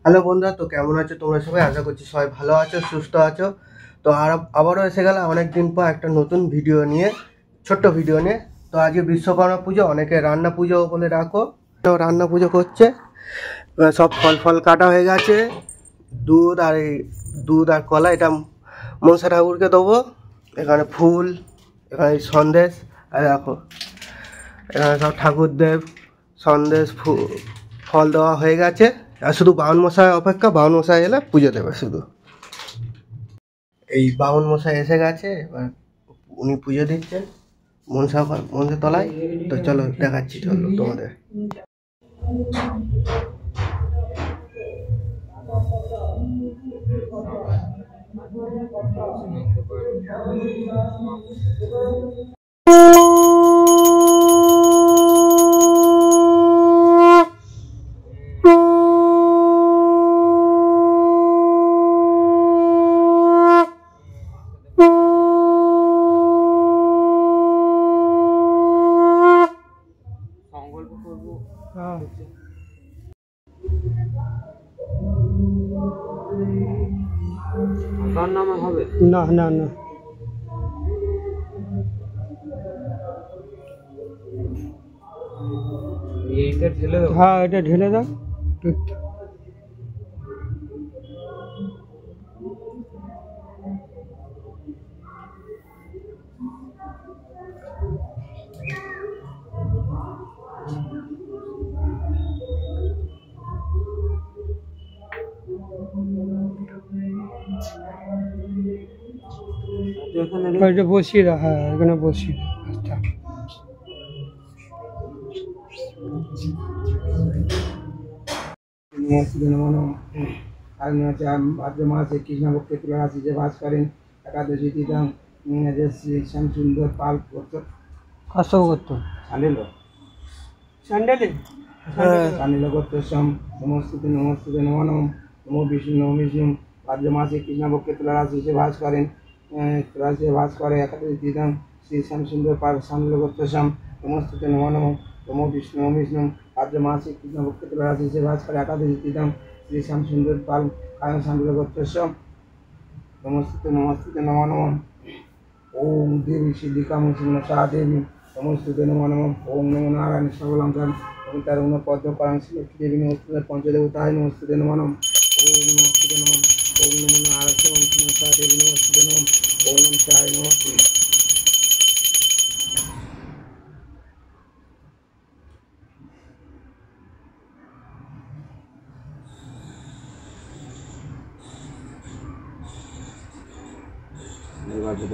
Hello বন্ধুরা, তো কেমন আছো তোমরা সবাই? আশা করছি সবাই ভালো আছো, সুস্থ আছো। তো আবারও এসে গেল অনেকদিন পর একটা নতুন ভিডিও নিয়ে, ছোট্ট ভিডিও নিয়ে। তো আজকে বিশ্বকর্মা পুজো, অনেকে রান্না পুজো বলে ডাকো, তো রান্না পুজো করছে। সব ফল কাটা হয়ে গেছে, দুধ আর কলা, এটা মনসা ঠাকুরকে দেবো। এখানে ফুল, এখানে সন্দেশ, আর দেখো এখানে সব ঠাকুরদেব সন্দেশ ফল দেওয়া হয়ে গেছে। আর শুধু বাউন মশাই অপেক্ষা, বাউন মশাই এলে পুজো দেবে শুধু। এই বাউন মশাই এসে গেছে, এবার উনি পুজো দিচ্ছেন মনসা তলায়। তো চলো দেখাচ্ছি, চলো তোমাদের। হবে না না না, এইটা ঢেলে দাও। হ্যাঁ, এটা ঢেলে দাও। এটা বসিয়ে দাও, হ্যাঁ এখানে বসিয়ে দাও। আচ্ছা, ভাদ্র মাসে কৃষ্ণপক্ষে তুলা রাশিতে বাস করেন। একাদশী তিথি সুন্দর পাল করতো কাশও করতো স্যান্ডেল করতোম নমস্তুতে নমস্তুতে নমো নম নমো বিষ্ণু নমো বিষ্ণু। ভাদ্র মাসে কৃষ্ণপক্ষে তুলা রাশিতে বাস করেন, তুলারাশিতে বাস করে। একাদশী তিথি শ্রী শ্যাম সুন্দর পাল স্যান্ডেল করতোম নমস্তুতে নমো নম নমো বিষ্ণু নমো বিষ্ণু। ভাদ্র মাসে কৃষ্ণপক্ষে তুলা রাশিতে বাস করে। একাদশী তিথি শ্রী শ্যাম সুন্দর পাল কায়ন স্যান্ডেল করতোম নমস্তুতে নমস্তুতে নমো নম। ওম দেবী সিদ্ধিকা মুসা দেবী নমস্তুতে নমো নম। ওম নমো নারায়ণ সর্বলঙ্কার তার পদ্ম করাং শ্রীলক্ষ্মী দেবী নমস্তুতে পঞ্চদেবতায় নমস্তুতে নমো নম। ওম নমস্তুতে নমঃ। ওম নমো নারায়ণ মুসা দেবী নমস্তুতে নমঃ। ওম নমঃ শিবায় নমঃ। নির্বাচিত